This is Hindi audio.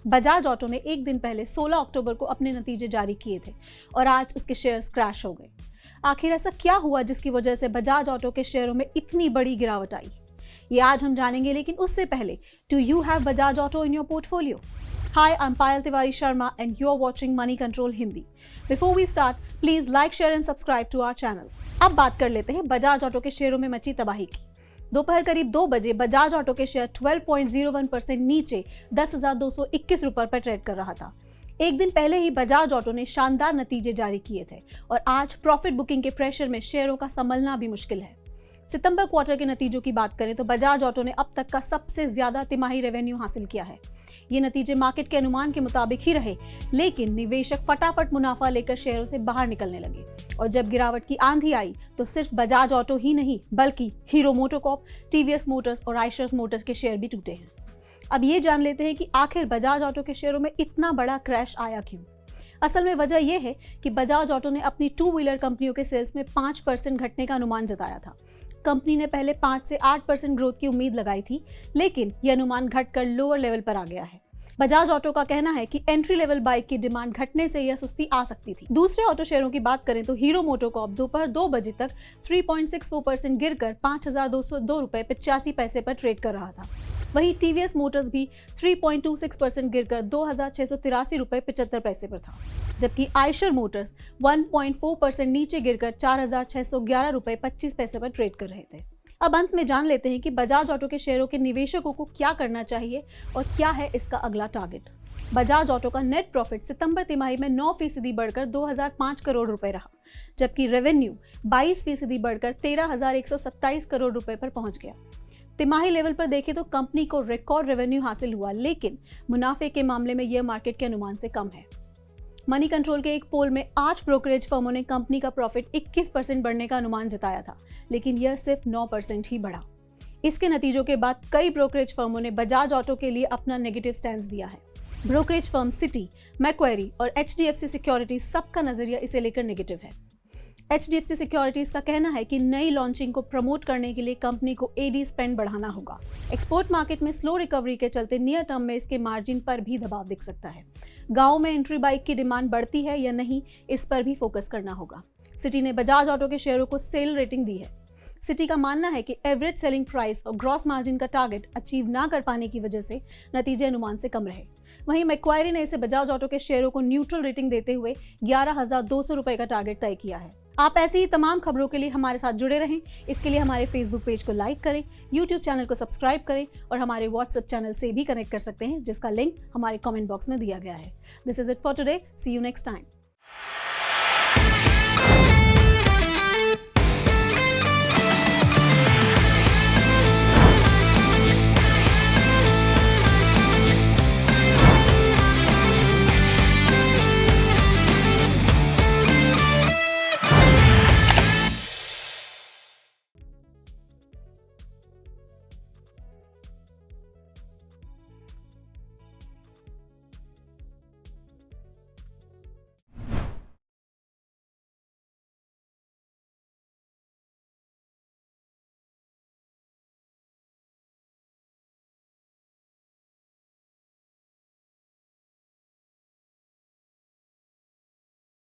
बजाज ऑटो ने एक दिन पहले 16 अक्टूबर को अपने नतीजे जारी किए थे और आज उसके शेयर्स क्रैश हो गए। आखिर ऐसा क्या हुआ जिसकी वजह से बजाज ऑटो के शेयरों में इतनी बड़ी गिरावट आई? ये आज हम जानेंगे, लेकिन उससे पहले, do you have Bajaj auto in your portfolio? Hi, I'm Payal Tiwari Sharma and you're watching Money Control Hindi. Before we start, please like, share and subscribe to our channel. अब बात कर लेते हैं बजाज ऑटो के शेयरों में मची तबाही की। दोपहर करीब 2 बजे बजाज ऑटो के शेयर 12.01% नीचे 10,221 रुपए पर ट्रेड कर रहा था। एक दिन पहले ही बजाज ऑटो ने शानदार नतीजे जारी किए थे और आज प्रॉफिट बुकिंग के प्रेशर में शेयरों का संभलना भी मुश्किल है। सितंबर क्वार्टर के नतीजों की बात करें तो बजाज ऑटो ने अब तक का सबसे ज्यादा तिमाही रेवेन्यू हासिल किया है। ये नतीजे मार्केट के अनुमान के मुताबिक ही रहे, लेकिन निवेशक फटाफट मुनाफा लेकर शेयरों से बाहर निकलने लगे और जब गिरावट की आंधी आई तो सिर्फ बजाज ऑटो ही नहीं बल्कि हीरो मोटोकॉर्प, टीवीएस मोटर्स और आइशर मोटर्स के शेयर भी टूटे हैं। अब ये जान लेते हैं कि आखिर बजाज ऑटो के शेयरों में इतना बड़ा क्रैश आया क्यों। असल में वजह यह है कि बजाज ऑटो ने अपनी 2 व्हीलर कंपनियों के सेल्स में 5% घटने का अनुमान जताया था। कंपनी ने पहले 5 से 8% ग्रोथ की उम्मीद लगाई थी, लेकिन यह अनुमान घटकर लोअर लेवल पर आ गया है। बजाज ऑटो का कहना है कि एंट्री लेवल बाइक की डिमांड घटने से यह सुस्ती आ सकती थी। दूसरे ऑटो शेयरों की बात करें तो हीरो मोटोकॉर्प दोपहर 2 बजे तक 3.64% गिरकर 5,202 रुपए 85 पैसे पर ट्रेड कर रहा था। वहीं टीवीएस मोटर्स भी 3.26% गिरकर 2,683 रुपए 75 पैसे पर था, जबकि आइशर मोटर्स 1.4% नीचे गिरकर 4,611 रुपए 25 पैसे पर ट्रेड कर रहे थे। अब अंत में जान लेते हैं कि बजाज ऑटो के शेयरों के निवेशकों को क्या करना चाहिए और क्या है इसका अगला टारगेट। बजाज ऑटो का नेट प्रॉफिट सितंबर तिमाही में 9% बढ़कर 2,005 करोड़ रुपए रहा, जबकि रेवेन्यू 22% बढ़कर 13,127 करोड़ रुपए पर पहुंच गया। तिमाही लेवल पर देखें तो कंपनी को रिकॉर्ड रेवेन्यू हासिल हुआ, लेकिन मुनाफे के मामले में यह मार्केट के अनुमान से कम है। मनी कंट्रोल के एक पोल में 8 ब्रोकरेज फर्मों ने कंपनी का प्रॉफिट 21% बढ़ने का अनुमान जताया था, लेकिन यह सिर्फ 9% ही बढ़ा। इसके नतीजों के बाद कई ब्रोकरेज फर्मों ने बजाज ऑटो के लिए अपना नेगेटिव स्टैंड दिया है। ब्रोकरेज फर्म सिटी, मैक्वेरी और HDFC सिक्योरिटीज सबका नजरिया इसे लेकर नेगेटिव है। HDFC सिक्योरिटीज का कहना है कि नई लॉन्चिंग को प्रमोट करने के लिए कंपनी को AD स्पेंड बढ़ाना होगा। एक्सपोर्ट मार्केट में स्लो रिकवरी के चलते नियर टर्म में इसके मार्जिन पर भी दबाव दिख सकता है। गांव में एंट्री बाइक की डिमांड बढ़ती है या नहीं, इस पर भी फोकस करना होगा। सिटी ने बजाज ऑटो के शेयरों को सेल रेटिंग दी है। सिटी का मानना है कि एवरेज सेलिंग प्राइस और ग्रॉस मार्जिन का टारगेट अचीव ना कर पाने की वजह से नतीजे अनुमान से कम रहे। वहीं मैक्वायरी ने इसे बजाज ऑटो के शेयरों को न्यूट्रल रेटिंग देते हुए 11,200 रुपए का टारगेट तय किया है। आप ऐसी ही तमाम खबरों के लिए हमारे साथ जुड़े रहें। इसके लिए हमारे फेसबुक पेज को लाइक करें, यूट्यूब चैनल को सब्सक्राइब करें और हमारे व्हाट्सएप चैनल से भी कनेक्ट कर सकते हैं, जिसका लिंक हमारे कमेंट बॉक्स में दिया गया है। This is it for today. See you next time.